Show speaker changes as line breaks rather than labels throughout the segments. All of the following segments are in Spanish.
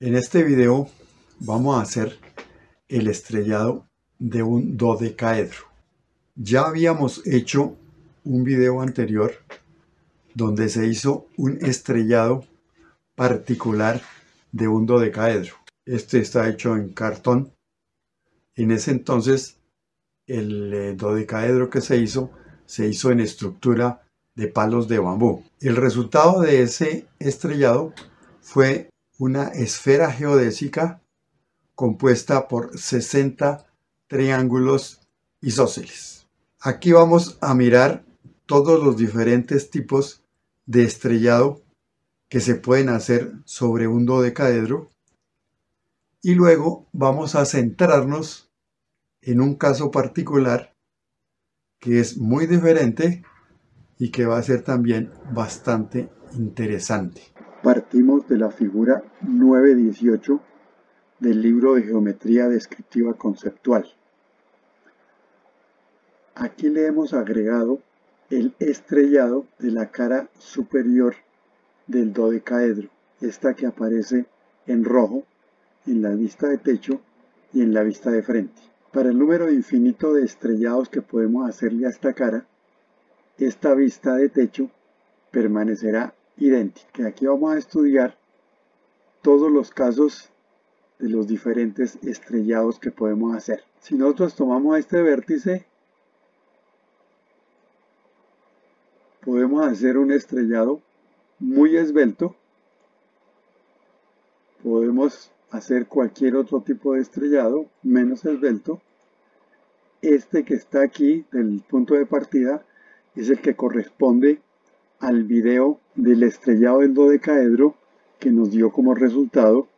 En este video vamos a hacer el estrellado de un dodecaedro. Ya habíamos hecho un video anterior donde se hizo un estrellado particular de un dodecaedro. Este está hecho en cartón. En ese entonces el dodecaedro que se hizo en estructura de palos de bambú. El resultado de ese estrellado fue una esfera geodésica compuesta por 60 triángulos isósceles. Aquí vamos a mirar todos los diferentes tipos de estrellado que se pueden hacer sobre un dodecaedro y luego vamos a centrarnos en un caso particular que es muy diferente y que va a ser también bastante interesante. Partimos de la figura 918 del libro de Geometría Descriptiva Conceptual. Aquí le hemos agregado el estrellado de la cara superior del dodecaedro, esta que aparece en rojo en la vista de techo y en la vista de frente. Para el número infinito de estrellados que podemos hacerle a esta cara, esta vista de techo permanecerá idéntica. Aquí vamos a estudiar todos los casos de los diferentes estrellados que podemos hacer. Si nosotros tomamos este vértice, podemos hacer un estrellado muy esbelto. Podemos hacer cualquier otro tipo de estrellado menos esbelto. Este que está aquí del punto de partida es el que corresponde al video del estrellado del dodecaedro que nos dio como resultado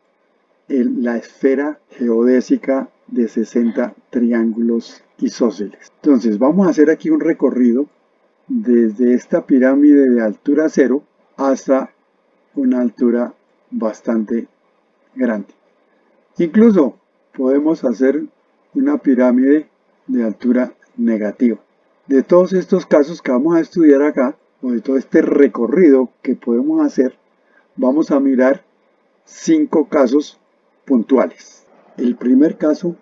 la esfera geodésica de 60 triángulos isósceles. Entonces vamos a hacer aquí un recorrido desde esta pirámide de altura 0 hasta una altura bastante grande. Incluso podemos hacer una pirámide de altura negativa. De todos estos casos que vamos a estudiar acá, o de todo este recorrido que podemos hacer, vamos a mirar 5 casos puntuales. El primer caso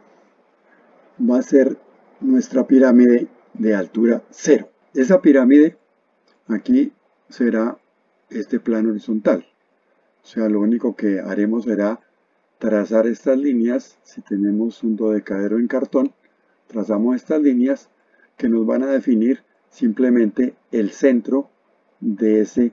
va a ser nuestra pirámide de altura 0. Esa pirámide aquí será este plano horizontal. O sea, lo único que haremos será trazar estas líneas. Si tenemos un dodecaedro en cartón, trazamos estas líneas que nos van a definir simplemente el centro de ese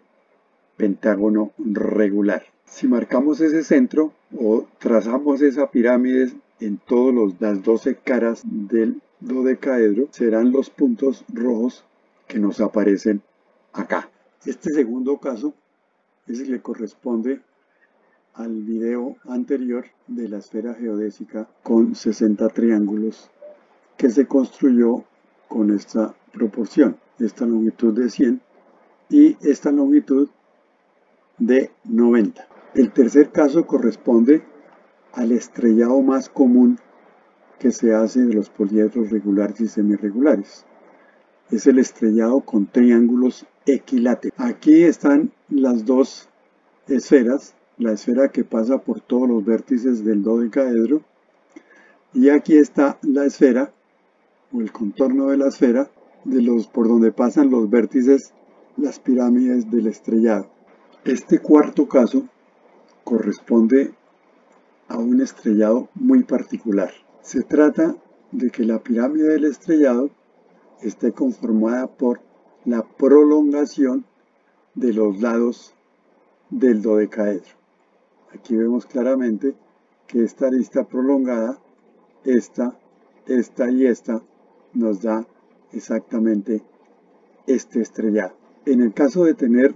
pentágono regular. Si marcamos ese centro o trazamos esa pirámide en todas las 12 caras del dodecaedro, serán los puntos rojos que nos aparecen acá. Este segundo caso es el que corresponde al video anterior de la esfera geodésica con 60 triángulos que se construyó con esta proporción, esta longitud de 100 y esta longitud de 90. El tercer caso corresponde al estrellado más común que se hace de los poliedros regulares y semirregulares. Es el estrellado con triángulos equiláteros. Aquí están las dos esferas, la esfera que pasa por todos los vértices del dodecaedro y aquí está la esfera o el contorno de la esfera por donde pasan los vértices, las pirámides del estrellado. Este cuarto caso corresponde a un estrellado muy particular. Se trata de que la pirámide del estrellado esté conformada por la prolongación de los lados del dodecaedro. Aquí vemos claramente que esta arista prolongada, esta y esta, nos da exactamente este estrellado. En el caso de tener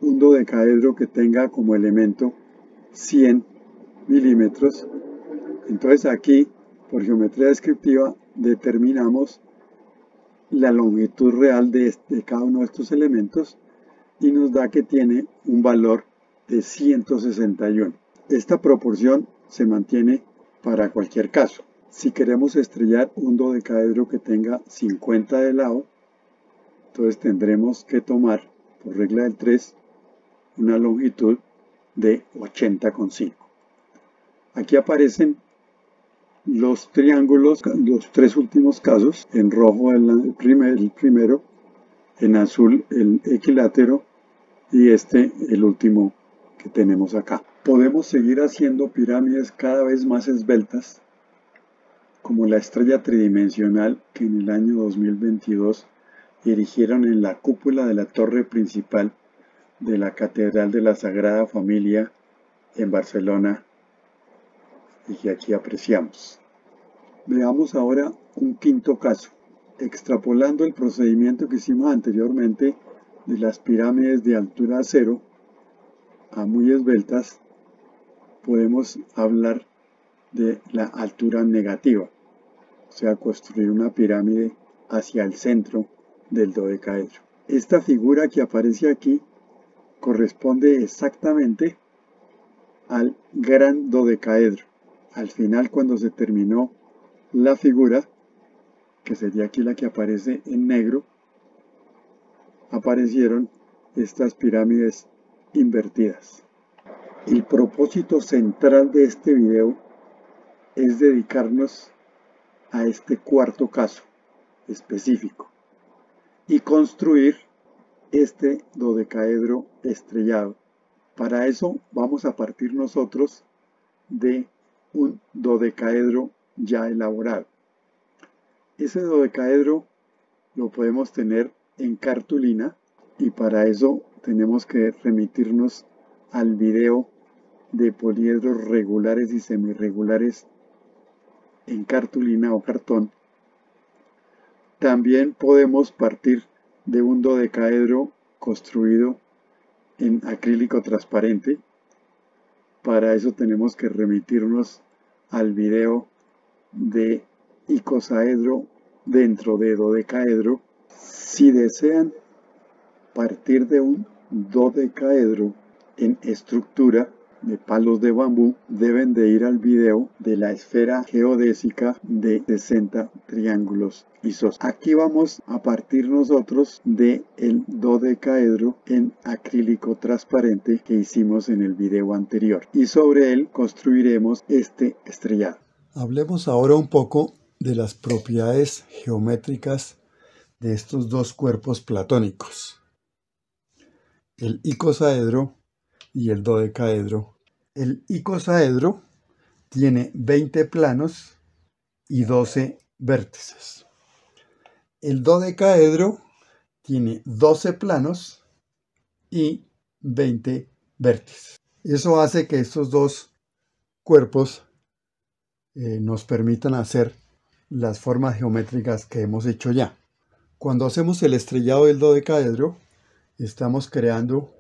un dodecaedro que tenga como elemento 100 milímetros, entonces aquí, por geometría descriptiva, determinamos la longitud real de cada uno de estos elementos y nos da que tiene un valor de 161. Esta proporción se mantiene para cualquier caso. Si queremos estrellar un dodecaedro que tenga 50 de lado, entonces tendremos que tomar, por regla del 3, una longitud de 80,5. Aquí aparecen los triángulos, los tres últimos casos, en rojo el primero, en azul el equilátero y el último que tenemos acá. Podemos seguir haciendo pirámides cada vez más esbeltas, como la estrella tridimensional que en el año 2022 erigieron en la cúpula de la torre principal de la Catedral de la Sagrada Familia en Barcelona y que aquí apreciamos. Veamos ahora un quinto caso. Extrapolando el procedimiento que hicimos anteriormente de las pirámides de altura cero a muy esbeltas, podemos hablar de la altura negativa, o sea, construir una pirámide hacia el centro del dodecaedro. Esta figura que aparece aquí corresponde exactamente al gran dodecaedro. Al final, cuando se terminó la figura, que sería aquí la que aparece en negro, aparecieron estas pirámides invertidas. El propósito central de este video es dedicarnos a este cuarto caso específico y construir este dodecaedro estrellado. Para eso vamos a partir nosotros de un dodecaedro ya elaborado. Ese dodecaedro lo podemos tener en cartulina y para eso tenemos que remitirnos al video de poliedros regulares y semirregulares en cartulina o cartón. También podemos partir de un dodecaedro construido en acrílico transparente. Para eso tenemos que remitirnos al video de icosaedro dentro de dodecaedro. Si desean partir de un dodecaedro en estructura de palos de bambú, deben de ir al video de la esfera geodésica de 60 triángulos isósceles. Aquí vamos a partir nosotros del dodecaedro en acrílico transparente que hicimos en el video anterior y sobre él construiremos este estrellado. Hablemos ahora un poco de las propiedades geométricas de estos dos cuerpos platónicos, el icosaedro y el dodecaedro. El icosaedro tiene 20 planos y 12 vértices. El dodecaedro tiene 12 planos y 20 vértices. Eso hace que estos dos cuerpos nos permitan hacer las formas geométricas que hemos hecho ya. Cuando hacemos el estrellado del dodecaedro, estamos creando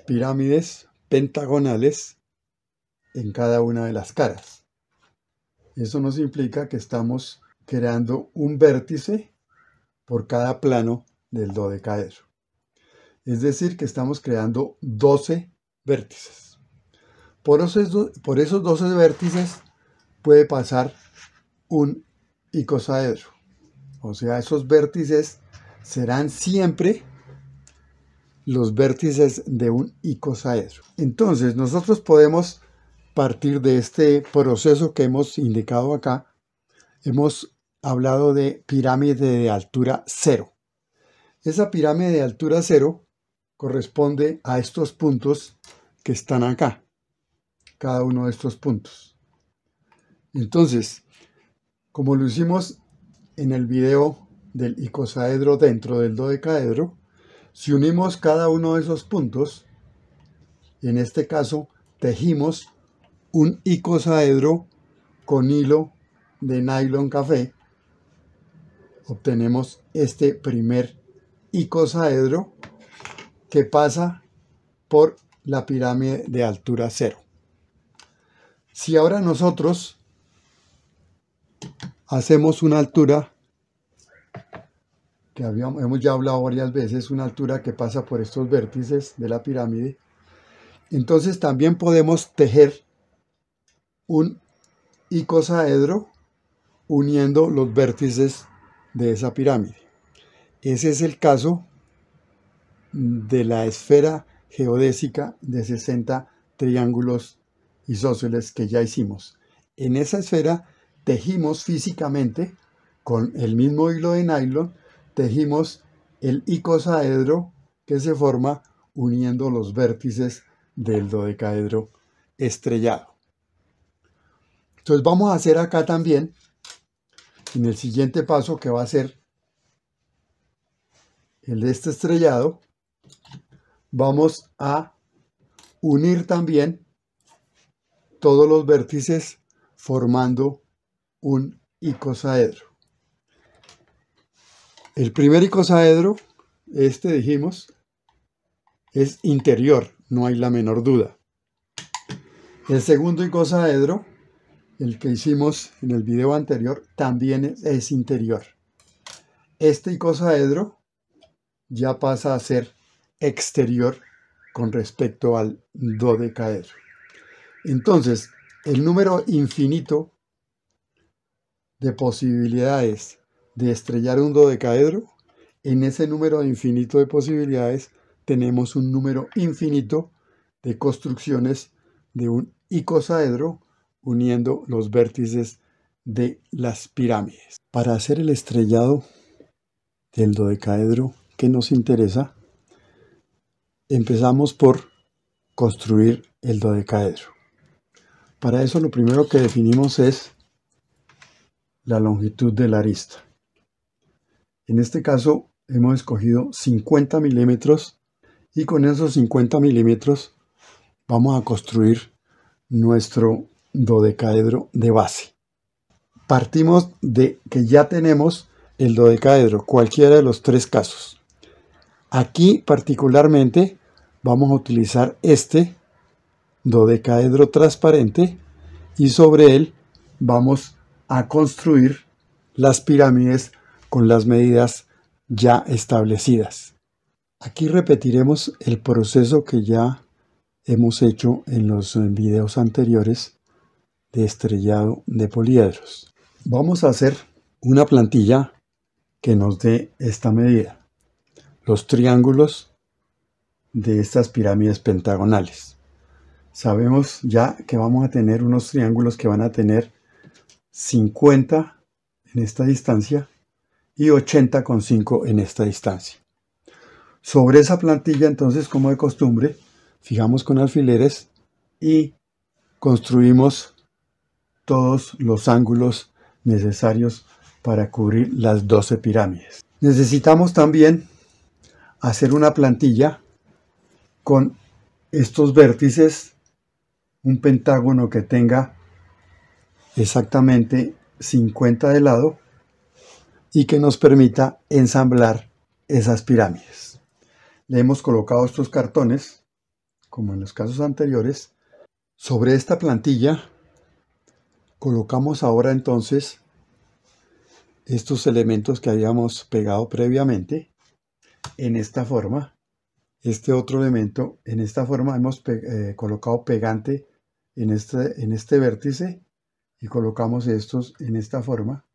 pirámides pentagonales en cada una de las caras. Eso nos implica que estamos creando un vértice por cada plano del dodecaedro. Es decir, que estamos creando 12 vértices. Por esos 12 vértices puede pasar un icosaedro. O sea, esos vértices serán siempre los vértices de un icosaedro. Entonces, nosotros podemos partir de este proceso que hemos indicado acá. Hemos hablado de pirámide de altura cero. Esa pirámide de altura cero corresponde a estos puntos que están acá, cada uno de estos puntos. Entonces, como lo hicimos en el video del icosaedro dentro del dodecaedro, si unimos cada uno de esos puntos, en este caso tejimos un icosaedro con hilo de nylon café, obtenemos este primer icosaedro que pasa por la pirámide de altura cero. Si ahora nosotros hacemos una altura que hemos ya hablado varias veces, una altura que pasa por estos vértices de la pirámide, entonces también podemos tejer un icosaedro uniendo los vértices de esa pirámide. Ese es el caso de la esfera geodésica de 60 triángulos isósceles que ya hicimos. En esa esfera tejimos físicamente con el mismo hilo de nylon, tejimos el icosaedro que se forma uniendo los vértices del dodecaedro estrellado. Entonces vamos a hacer acá también, en el siguiente paso, que va a ser el de este estrellado, vamos a unir también todos los vértices formando un icosaedro. El primer icosaedro, dijimos, es interior, no hay la menor duda. El segundo icosaedro, el que hicimos en el video anterior, también es interior. Este icosaedro ya pasa a ser exterior con respecto al dodecaedro. Entonces, el número infinito de posibilidades de estrellar un dodecaedro, en ese número infinito de posibilidades tenemos un número infinito de construcciones de un icosaedro uniendo los vértices de las pirámides. Para hacer el estrellado del dodecaedro que nos interesa, empezamos por construir el dodecaedro. Para eso lo primero que definimos es la longitud de la arista. En este caso hemos escogido 50 milímetros y con esos 50 milímetros vamos a construir nuestro dodecaedro de base. Partimos de que ya tenemos el dodecaedro, cualquiera de los tres casos. Aquí particularmente vamos a utilizar este dodecaedro transparente y sobre él vamos a construir las pirámides con las medidas ya establecidas. Aquí repetiremos el proceso que ya hemos hecho en los videos anteriores de estrellado de poliedros. Vamos a hacer una plantilla que nos dé esta medida, los triángulos de estas pirámides pentagonales. Sabemos ya que vamos a tener unos triángulos que van a tener 50 en esta distancia y 80,5 en esta distancia. Sobre esa plantilla, entonces, como de costumbre, fijamos con alfileres y construimos todos los ángulos necesarios para cubrir las 12 pirámides. Necesitamos también hacer una plantilla con estos vértices, un pentágono que tenga exactamente 50 de lado y que nos permita ensamblar esas pirámides. Le hemos colocado estos cartones, como en los casos anteriores. Sobre esta plantilla colocamos ahora entonces estos elementos que habíamos pegado previamente en esta forma. Este otro elemento en esta forma hemos colocado pegante en este vértice y colocamos estos en esta forma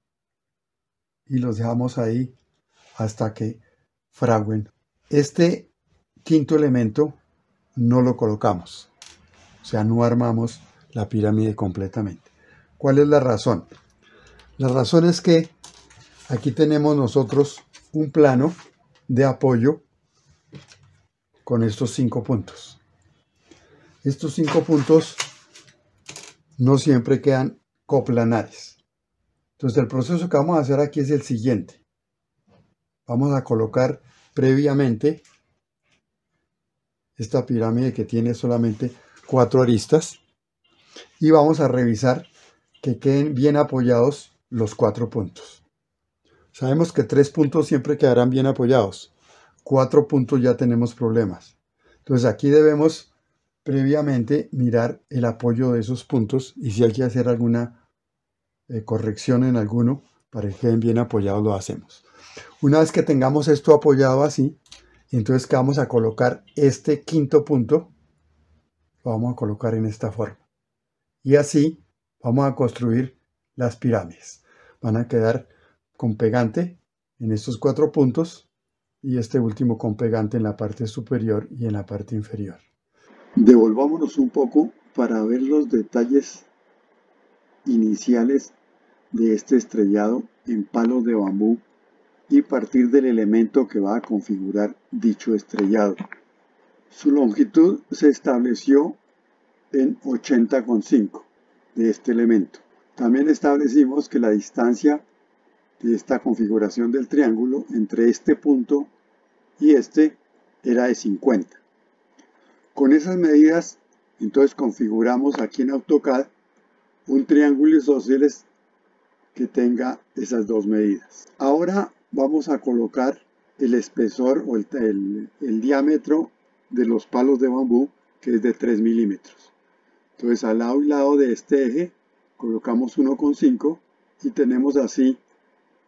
y los dejamos ahí hasta que fraguen. Este quinto elemento no lo colocamos, o sea, no armamos la pirámide completamente. ¿Cuál es la razón? La razón es que aquí tenemos nosotros un plano de apoyo con estos 5 puntos. Estos 5 puntos no siempre quedan coplanares. Entonces el proceso que vamos a hacer aquí es el siguiente. Vamos a colocar previamente esta pirámide que tiene solamente 4 aristas y vamos a revisar que queden bien apoyados los 4 puntos. Sabemos que 3 puntos siempre quedarán bien apoyados. 4 puntos ya tenemos problemas. Entonces aquí debemos previamente mirar el apoyo de esos puntos y si hay que hacer alguna corrección en alguno para que queden bien apoyados lo hacemos. Una vez que tengamos esto apoyado así, entonces que vamos a colocar este quinto punto, lo vamos a colocar en esta forma. Y así vamos a construir las pirámides. Van a quedar con pegante en estos 4 puntos y este último con pegante en la parte superior y en la parte inferior. Devolvámonos un poco para ver los detalles iniciales de este estrellado en palos de bambú y partir del elemento que va a configurar dicho estrellado. Su longitud se estableció en 80,5 de este elemento. También establecimos que la distancia de esta configuración del triángulo entre este punto y este era de 50. Con esas medidas, entonces configuramos aquí en AutoCAD un triángulo isósceles que tenga esas dos medidas. Ahora vamos a colocar el espesor o el diámetro de los palos de bambú, que es de 3 milímetros. Entonces al lado y lado de este eje colocamos 1,5 y tenemos así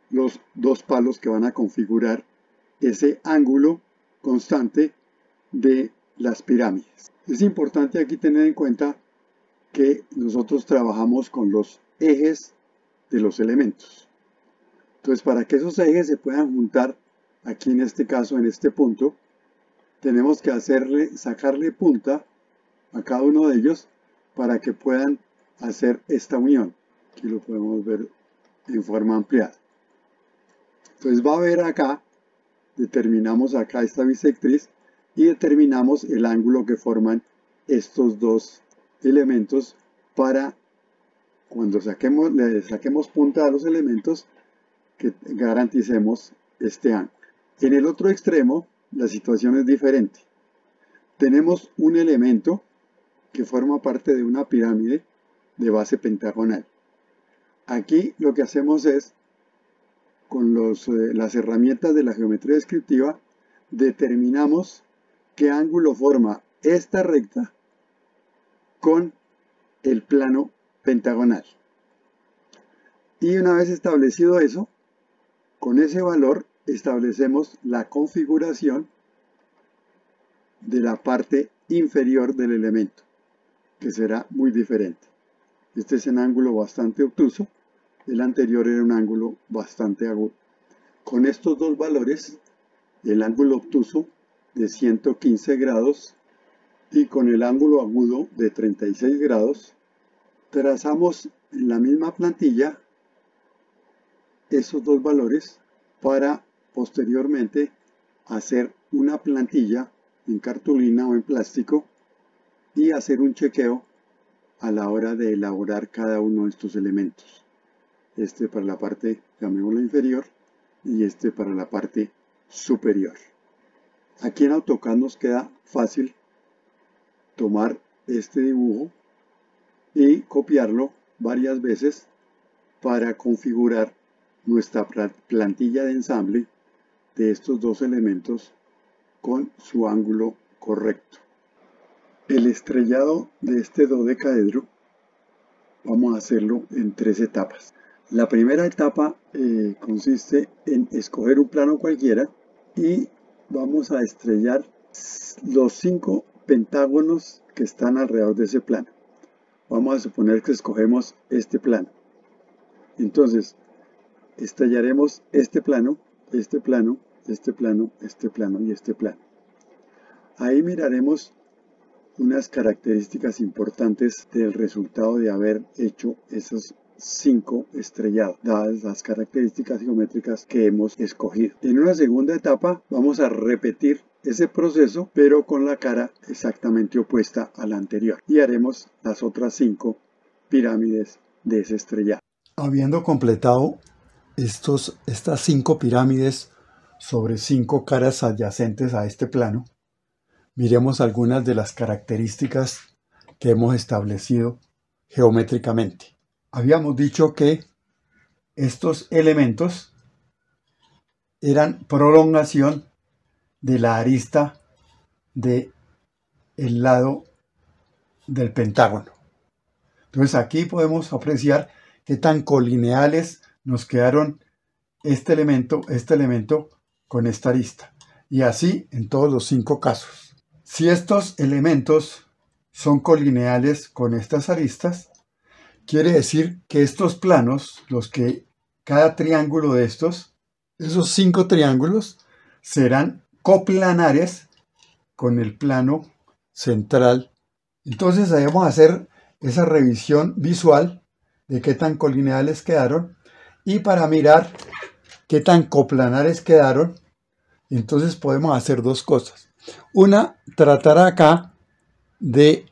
los dos palos que van a configurar ese ángulo constante de las pirámides. Es importante aquí tener en cuenta que nosotros trabajamos con los ejes de los elementos. Entonces, para que esos ejes se puedan juntar, aquí en este caso, en este punto, tenemos que sacarle punta a cada uno de ellos para que puedan hacer esta unión. Aquí lo podemos ver en forma ampliada. Entonces va a ver acá, determinamos acá esta bisectriz y determinamos el ángulo que forman estos dos elementos para cuando le saquemos punta a los elementos que garanticemos este ángulo. En el otro extremo la situación es diferente. Tenemos un elemento que forma parte de una pirámide de base pentagonal. Aquí lo que hacemos es, con las herramientas de la geometría descriptiva, determinamos qué ángulo forma esta recta con el plano pentagonal. Y una vez establecido eso, con ese valor establecemos la configuración de la parte inferior del elemento, que será muy diferente. Este es un ángulo bastante obtuso, el anterior era un ángulo bastante agudo. Con estos dos valores, el ángulo obtuso de 115 grados y con el ángulo agudo de 36 grados, trazamos en la misma plantilla esos dos valores para posteriormente hacer una plantilla en cartulina o en plástico y hacer un chequeo a la hora de elaborar cada uno de estos elementos. Este para la parte, llamémosla inferior, y este para la parte superior. Aquí en AutoCAD nos queda fácil tomar este dibujo y copiarlo varias veces para configurar nuestra plantilla de ensamble de estos dos elementos con su ángulo correcto. El estrellado de este dodecaedro vamos a hacerlo en 3 etapas. La primera etapa consiste en escoger un plano cualquiera y vamos a estrellar los 5 pentágonos que están alrededor de ese plano. Vamos a suponer que escogemos este plano. Entonces, estrellaremos este plano, este plano, este plano, este plano y este plano. Ahí miraremos unas características importantes del resultado de haber hecho esos 5 estrellados, dadas las características geométricas que hemos escogido. En una segunda etapa vamos a repetir ese proceso, pero con la cara exactamente opuesta a la anterior, y haremos las otras 5 pirámides de ese estrellado. Habiendo completado estas 5 pirámides sobre 5 caras adyacentes a este plano, miremos algunas de las características que hemos establecido geométricamente. Habíamos dicho que estos elementos eran prolongación de la arista del lado del pentágono. Entonces aquí podemos apreciar qué tan colineales nos quedaron este elemento con esta arista. Y así en todos los 5 casos. Si estos elementos son colineales con estas aristas, quiere decir que estos planos, cada triángulo de esos 5 triángulos, serán coplanares con el plano central. Entonces debemos hacer esa revisión visual de qué tan colineales quedaron y para mirar qué tan coplanares quedaron. Entonces podemos hacer dos cosas. Una, tratar acá de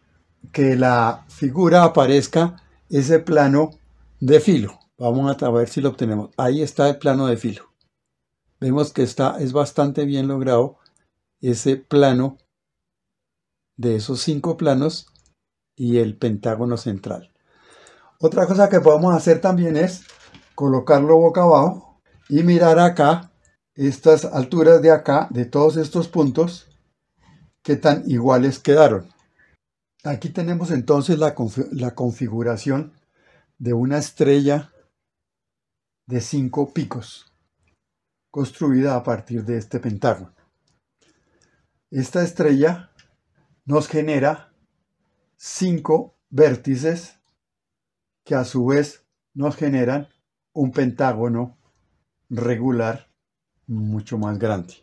que la figura aparezca ese plano de filo. Vamos a ver si lo obtenemos. Ahí está el plano de filo. Vemos que es bastante bien logrado ese plano de esos 5 planos y el pentágono central. Otra cosa que podemos hacer también es colocarlo boca abajo y mirar acá, estas alturas de acá, de todos estos puntos, qué tan iguales quedaron. Aquí tenemos entonces la configuración de una estrella de 5 picos, construida a partir de este pentágono. Esta estrella nos genera 5 vértices que a su vez nos generan un pentágono regular mucho más grande.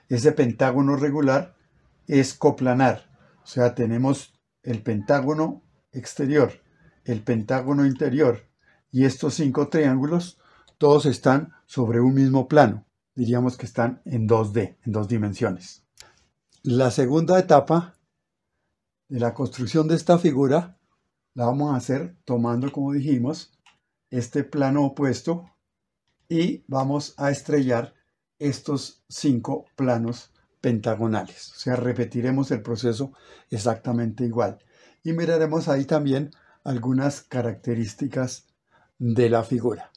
Ese pentágono regular es coplanar, o sea, tenemos el pentágono exterior, el pentágono interior y estos 5 triángulos, todos están sobre un mismo plano. Diríamos que están en 2D, en 2 dimensiones. La segunda etapa de la construcción de esta figura la vamos a hacer tomando, como dijimos, este plano opuesto y vamos a estrellar estos 5 planos pentagonales. O sea, repetiremos el proceso exactamente igual. Y miraremos ahí también algunas características de la figura.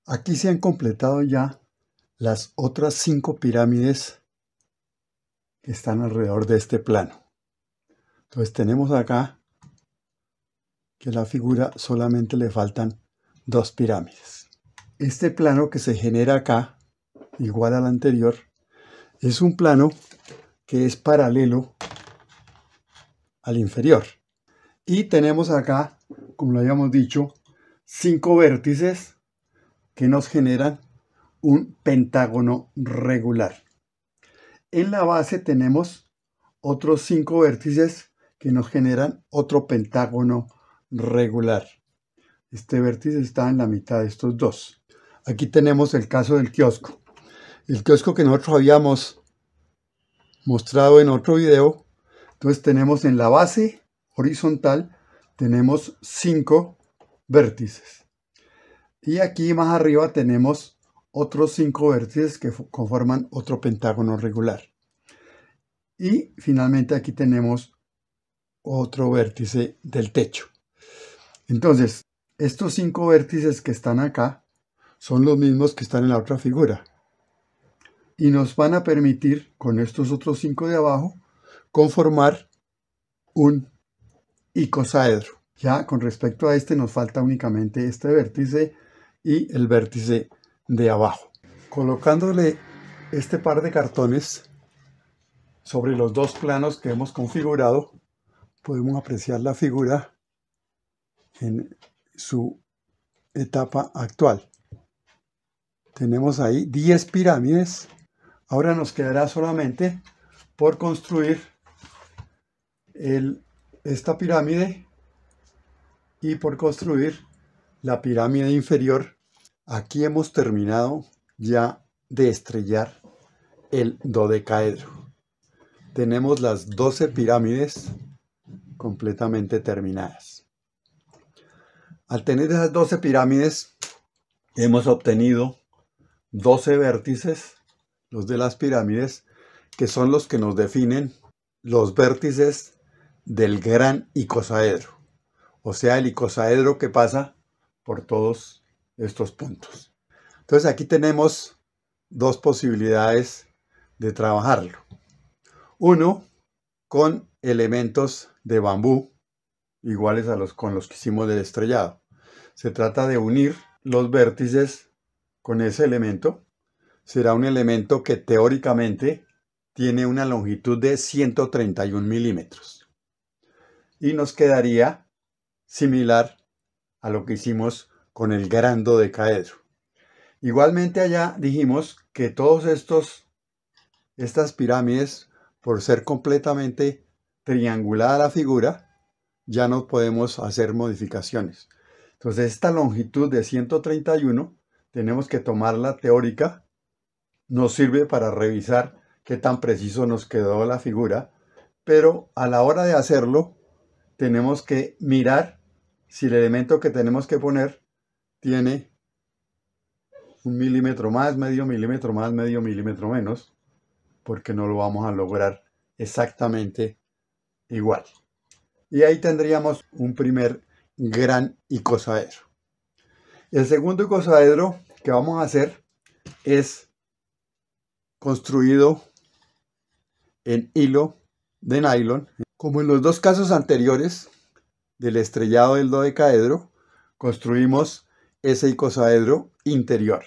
Aquí se han completado ya las otras 5 pirámides que están alrededor de este plano. Entonces tenemos acá que la figura solamente le faltan 2 pirámides. Este plano que se genera acá, igual al anterior, es un plano que es paralelo al inferior. Y tenemos acá, como lo habíamos dicho, 5 vértices que nos generan un pentágono regular. En la base tenemos otros 5 vértices que nos generan otro pentágono regular. Este vértice está en la mitad de estos dos. Aquí tenemos el caso del kiosco. El kiosco que nosotros habíamos mostrado en otro video. Entonces tenemos en la base horizontal, tenemos 5 vértices. Y aquí más arriba tenemos otros 5 vértices que conforman otro pentágono regular. Y finalmente aquí tenemos otro vértice del techo. Entonces, estos 5 vértices que están acá son los mismos que están en la otra figura. Y nos van a permitir, con estos otros 5 de abajo, conformar un icosaedro. Ya con respecto a este nos falta únicamente este vértice y el vértice de abajo. Colocándole este par de cartones sobre los 2 planos que hemos configurado, podemos apreciar la figura en su etapa actual. Tenemos ahí 10 pirámides. Ahora nos quedará solamente por construir esta pirámide y por construir la pirámide inferior. Aquí hemos terminado ya de estrellar el dodecaedro. Tenemos las 12 pirámides completamente terminadas. Al tener esas 12 pirámides, hemos obtenido 12 vértices, los de las pirámides, que son los que nos definen los vértices del gran icosaedro. O sea, el icosaedro que pasa por todos estos puntos. Entonces aquí tenemos 2 posibilidades de trabajarlo. Uno, con elementos de bambú, iguales a con los que hicimos del estrellado. Se trata de unir los vértices con ese elemento. Será un elemento que teóricamente tiene una longitud de 131 milímetros. Y nos quedaría similar a lo que hicimos con el gran dodecaedro. Igualmente allá dijimos que todos estas pirámides, por ser completamente triangulada la figura, ya no podemos hacer modificaciones. Entonces esta longitud de 131 tenemos que tomarla teórica, nos sirve para revisar qué tan preciso nos quedó la figura, pero a la hora de hacerlo tenemos que mirar si el elemento que tenemos que poner tiene 1 milímetro más, medio milímetro más, medio milímetro menos, porque no lo vamos a lograr exactamente igual. Y ahí tendríamos un primer gran icosaedro. El segundo icosaedro que vamos a hacer es construido en hilo de nylon. Como en los dos casos anteriores del estrellado del dodecaedro, construimos ese icosaedro interior.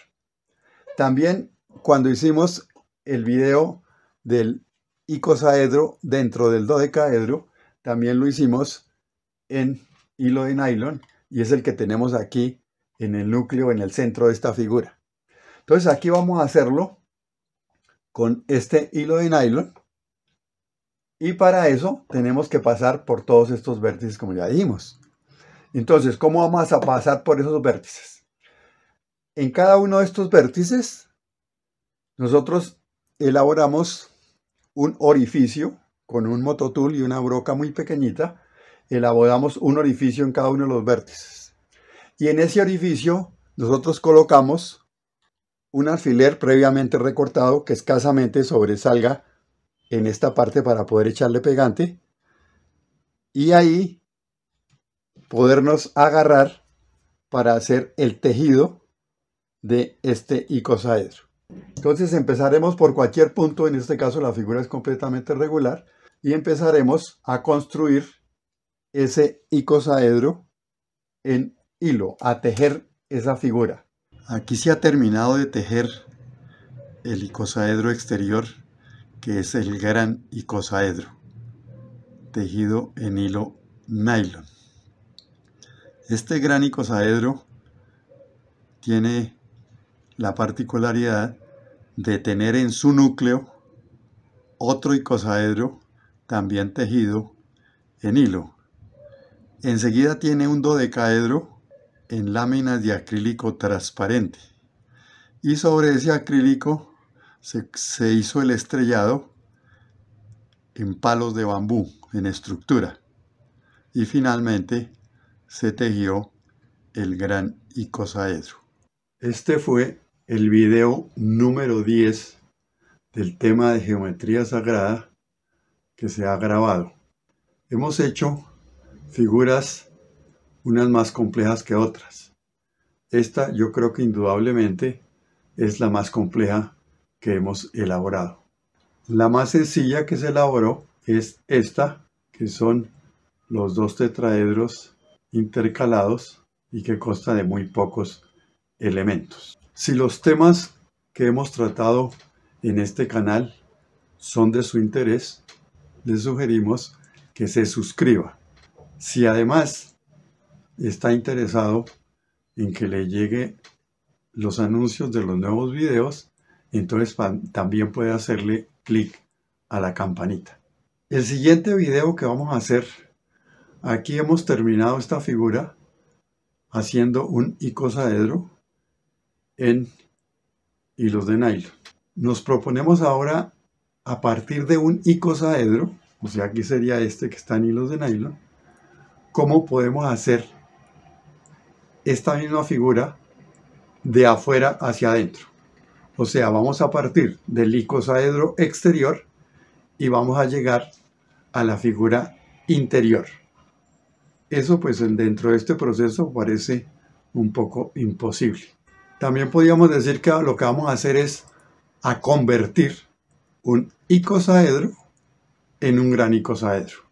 También cuando hicimos el video del icosaedro dentro del dodecaedro, también lo hicimos en hilo de nylon y es el que tenemos aquí en el núcleo, en el centro de esta figura. Entonces aquí vamos a hacerlo con este hilo de nylon y para eso tenemos que pasar por todos estos vértices como ya dijimos. Entonces, ¿cómo vamos a pasar por esos vértices? En cada uno de estos vértices nosotros elaboramos un orificio con un mototool y una broca muy pequeñita. Elaboramos un orificio en cada uno de los vértices. Y en ese orificio nosotros colocamos un alfiler previamente recortado que escasamente sobresalga en esta parte para poder echarle pegante. Y ahí podernos agarrar para hacer el tejido de este icosaedro. Entonces empezaremos por cualquier punto, en este caso la figura es completamente regular, y empezaremos a construir ese icosaedro en hilo, a tejer esa figura. Aquí se ha terminado de tejer el icosaedro exterior, que es el gran icosaedro, tejido en hilo nylon. Este gran icosaedro tiene la particularidad de tener en su núcleo otro icosaedro también tejido en hilo. Enseguida tiene un dodecaedro en láminas de acrílico transparente y sobre ese acrílico se hizo el estrellado en palos de bambú en estructura y finalmente se tejió el gran icosaedro. Este fue el video número 10 del tema de geometría sagrada que se ha grabado. Hemos hecho figuras unas más complejas que otras. Esta yo creo que indudablemente es la más compleja que hemos elaborado. La más sencilla que se elaboró es esta, que son los dos tetraedros intercalados y que consta de muy pocos elementos. Si los temas que hemos tratado en este canal son de su interés, les sugerimos que se suscriba. Si además está interesado en que le llegue los anuncios de los nuevos videos, entonces también puede hacerle clic a la campanita. El siguiente video que vamos a hacer, aquí hemos terminado esta figura haciendo un icosaedro en hilos de nylon. Nos proponemos ahora, a partir de un icosaedro, o sea, aquí sería este que está en hilos de nylon, cómo podemos hacer esta misma figura de afuera hacia adentro. O sea, vamos a partir del icosaedro exterior y vamos a llegar a la figura interior. Eso pues dentro de este proceso parece un poco imposible. También podríamos decir que lo que vamos a hacer es a convertir un icosaedro en un gran icosaedro.